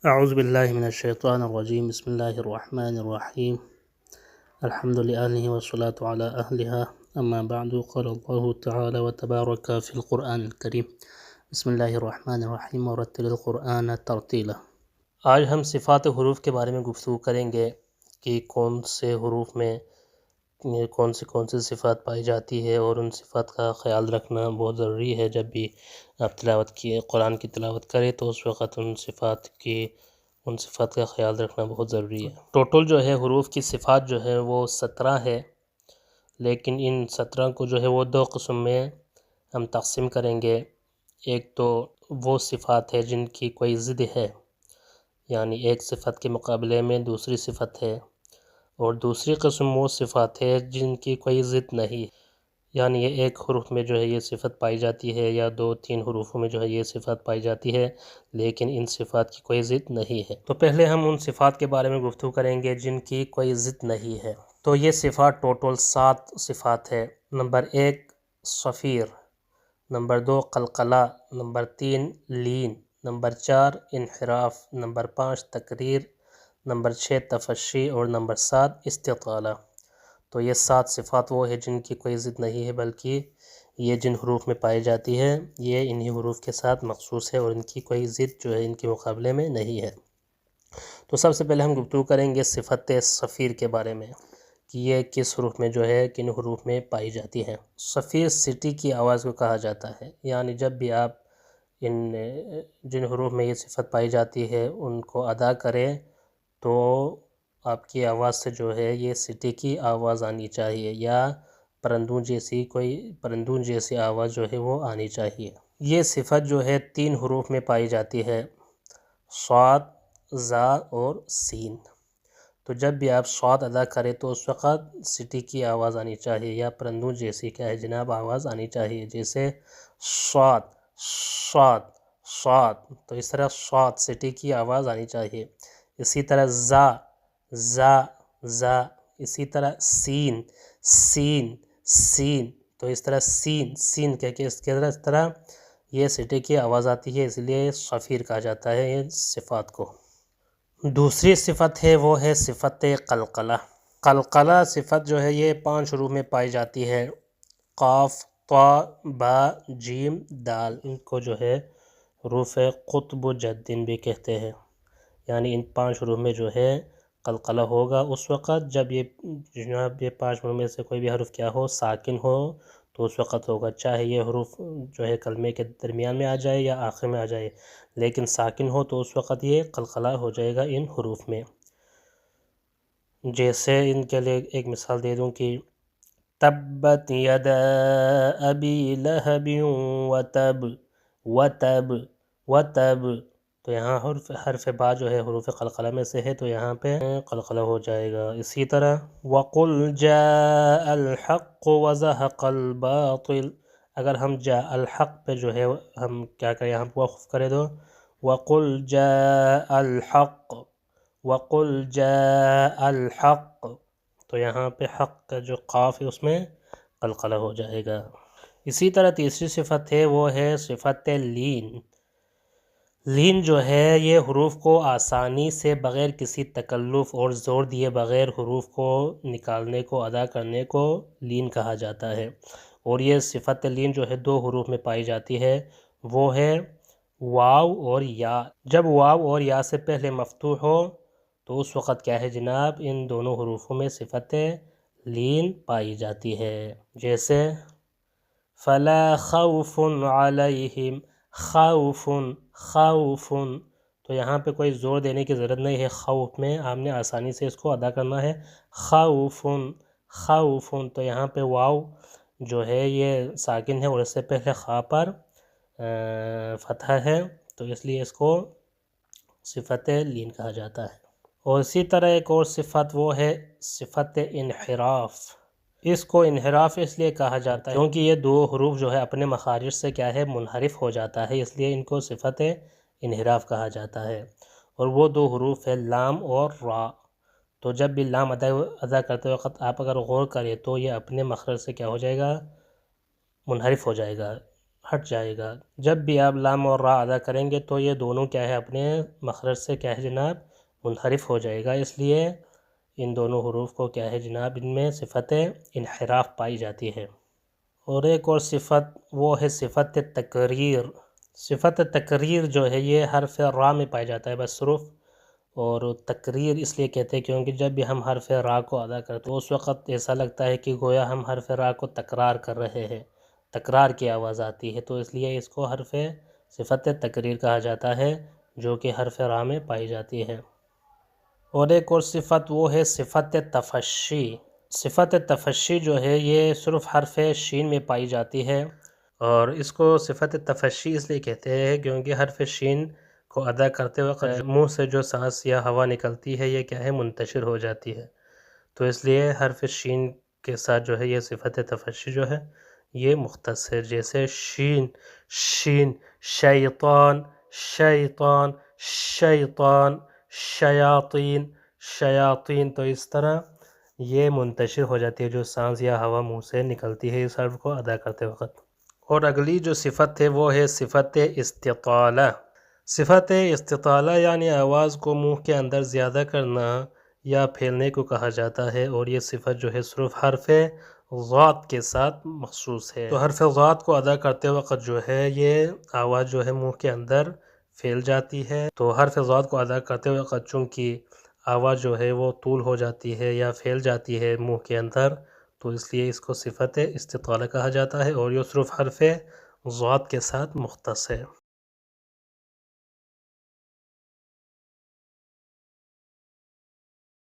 اعوذ باللہ من الشیطان الرجیم بسم اللہ الرحمن الرحیم الحمد للہ والصلاة علی اہلہا اما بعد قال اللہ تعالی وتبارک فی القرآن الکریم بسم اللہ الرحمن الرحیم ورتل القرآن ترتیلا۔ آج ہم صفات حروف کے بارے میں گفتگو کریں گے کہ کون سے حروف میں کون سی صفات پائی جاتی ہے، اور ان صفات کا خیال رکھنا بہت ضروری ہے۔ جب بھی آپ قرآن کی تلاوت کریں تو اس وقت ان صفات کا خیال رکھنا بہت ضروری ہے۔ ٹوٹل جو ہے حروف کی صفات جو ہے وہ 17 ہے، لیکن ان 17 کو جو ہے وہ دو قسم میں ہم تقسیم کریں گے۔ ایک تو وہ صفات ہے جن کی کوئی ضد ہے، یعنی ایک صفت کے مقابلے میں دوسری صفت ہے، اور دوسری قسم وہ صفات ہے جن کی کوئی ضد نہیں، یعنی یہ ایک حروف میں جو ہے یہ صفت پائی جاتی ہے، یا 2-3 حروفوں میں جو ہے یہ صفت پائی جاتی ہے، لیکن ان صفات کی کوئی ضد نہیں ہے۔ تو پہلے ہم ان صفات کے بارے میں گفتگو کریں گے جن کی کوئی ضد نہیں ہے۔ تو یہ صفات ٹوٹل 7 صفات ہے۔ نمبر 1 صفیر، نمبر 2 قلقلہ، نمبر 3 لین، نمبر 4 انحراف، نمبر 5 تکریر، نمبر 6 تفشی، اور نمبر 7 استطالہ۔ تو یہ 7 صفات وہ ہے جن کی کوئی ضد نہیں ہے، بلکہ یہ جن حروف میں پائی جاتی ہے یہ انہی حروف کے ساتھ مخصوص ہے، اور ان کی کوئی ضد جو ہے ان کے مقابلے میں نہیں ہے۔ تو سب سے پہلے ہم گفتگو کریں گے صفت صفیر کے بارے میں کہ یہ کس حروف میں جو ہے کن حروف میں پائی جاتی ہے۔ صفیر سٹی کی آواز کو کہا جاتا ہے، یعنی جب بھی آپ جن حروف میں یہ صفت پائی جاتی ہے ان کو ادا کریں تو آپ کی آواز سے جو ہے یہ سٹی کی آواز آنی چاہیے، یا پرندوں جیسی آواز جو ہے وہ آنی چاہیے۔ یہ صفت جو ہے 3 حروف میں پائی جاتی ہے، صاد، زا اور سین۔ تو جب بھی آپ صاد ادا کریں تو اس وقت سٹی کی آواز آنی چاہیے، یا پرندوں جیسی کیا ہے جناب آواز آنی چاہیے، جیسے صاد صاد صاد، تو اس طرح صاد سٹی کی آواز آنی چاہیے۔ اسی طرح زا زا زا، اسی طرح سین سین سین، تو اس طرح سین سین کہہ کے اس طرح یہ سٹی کی آواز آتی ہے، اس لیے صفیر کہا جاتا ہے یہ صفات کو۔ دوسری صفت ہے وہ ہے صفت قلقلہ۔ قلقلہ صفت جو ہے یہ 5 حروف میں پائی جاتی ہے، قاف، طا، با، جیم، دال۔ ان کو جو ہے حروف قطب جدن بھی کہتے ہیں، یعنی ان 5 حروف میں جو ہے قلقلہ ہوگا اس وقت جب یہ 5 حروف میں سے کوئی بھی حرف کیا ہو، ساکن ہو تو اس وقت ہوگا، چاہے یہ حروف جو ہے کلمے کے درمیان میں آ جائے یا آخر میں آ جائے، لیکن ساکن ہو تو اس وقت یہ قلقلہ ہو جائے گا ان حروف میں۔ جیسے ان کے لیے ایک مثال دے دوں کہ تبت یدا ابی لہب وتب وتب وتب، تو یہاں حرف با جو ہے حروف قلقلہ میں سے ہے، تو یہاں پہ قلقلہ ہو جائے گا۔ اسی طرح وَقُلْ جَاءَ الْحَقُّ وَزَهَقَ الْبَاطِلُ، اگر ہم جاء الحق پہ جو ہے ہم کیا کریں، یہاں پہ وقف کرے دو، وَقُلْ جَاءَ الْحَقُّ وَقُلْ جَاءَ الْحَقُّ، تو یہاں پہ حق کا جو قاف ہے اس میں قلقلہ ہو جائے گا۔ اسی طرح تیسری صفت ہے وہ ہے صفت لین۔ لین جو ہے یہ حروف کو آسانی سے بغیر کسی تکلف اور زور دیے بغیر حروف کو نکالنے کو، ادا کرنے کو لین کہا جاتا ہے، اور یہ صفت لین جو ہے 2 حروف میں پائی جاتی ہے، وہ ہے واو اور یا۔ جب واو اور یا سے پہلے مفتوح ہو تو اس وقت کیا ہے جناب، ان دونوں حروفوں میں صفت لین پائی جاتی ہے، جیسے فلا خوف علیہم، خوف خوف، تو یہاں پہ کوئی زور دینے کی ضرورت نہیں ہے، خوف میں آپ نے آسانی سے اس کو ادا کرنا ہے، خوف خوف، تو یہاں پہ واو جو ہے یہ ساکن ہے اور اس سے پہلے خا پر فتح ہے، تو اس لیے اس کو صفت لین کہا جاتا ہے۔ اور اسی طرح ایک اور صفت وہ ہے صفت انحراف۔ اس کو انحراف اس لیے کہا جاتا ہے کیونکہ یہ 2 حروف جو ہے اپنے مخارج سے کیا ہے منحرف ہو جاتا ہے، اس لیے ان کو صفت انحراف کہا جاتا ہے، اور وہ 2 حروف ہے لام اور را۔ تو جب بھی لام ادا کرتے وقت آپ اگر غور کریں تو یہ اپنے مخرج سے کیا ہو جائے گا، منحرف ہو جائے گا، ہٹ جائے گا۔ جب بھی آپ لام اور را ادا کریں گے تو یہ دونوں کیا ہے اپنے مخرج سے کیا ہے جناب منحرف ہو جائے گا، اس لیے ان دونوں حروف کو کیا ہے جناب ان میں صفت انحراف پائی جاتی ہے۔ اور ایک اور صفت وہ ہے صفت تقریر۔ صفت تقریر جو ہے یہ حرف را میں پائی جاتا ہے بس صرف، اور تقریر اس لیے کہتے ہیں کیونکہ جب بھی ہم حرف را کو ادا کرتے ہیں اس وقت ایسا لگتا ہے کہ گویا ہم حرف را کو تکرار کر رہے ہیں، تکرار کی آواز آتی ہے، تو اس لیے اس کو حرف صفت تقریر کہا جاتا ہے جو کہ حرف را میں پائی جاتی ہے۔ اور ایک اور صفت وہ ہے صفت تفشی۔ صفت تفشی جو ہے یہ صرف حرف شین میں پائی جاتی ہے، اور اس کو صفت تفشی اس لیے کہتے ہیں کیونکہ حرف شین کو ادا کرتے وقت منہ سے جو سانس یا ہوا نکلتی ہے یہ کیا ہے منتشر ہو جاتی ہے، تو اس لیے حرف شین کے ساتھ جو ہے یہ صفت تفشی جو ہے یہ مختص ہے، جیسے شین شین، شیطان شیطان، شیطان، شیاطین شیاطین، تو اس طرح یہ منتشر ہو جاتی ہے جو سانس یا ہوا منہ سے نکلتی ہے اس حرف کو ادا کرتے وقت۔ اور اگلی جو صفت ہے وہ ہے صفت استطالہ۔ صفت استطالہ یعنی آواز کو منہ کے اندر زیادہ کرنا یا پھیلنے کو کہا جاتا ہے، اور یہ صفت جو ہے صرف حرف ضاد کے ساتھ مخصوص ہے۔ تو حرف ضاد کو ادا کرتے وقت جو ہے یہ آواز جو ہے منہ کے اندر پھیل جاتی ہے، تو حرف ضاد کو ادا کرتے وقت چونکہ آواز جو ہے وہ طول ہو جاتی ہے یا پھیل جاتی ہے منہ کے اندر، تو اس لیے اس کو صفت استطالہ کہا جاتا ہے، اور یہ صرف حرف ضاد کے ساتھ مختص ہے۔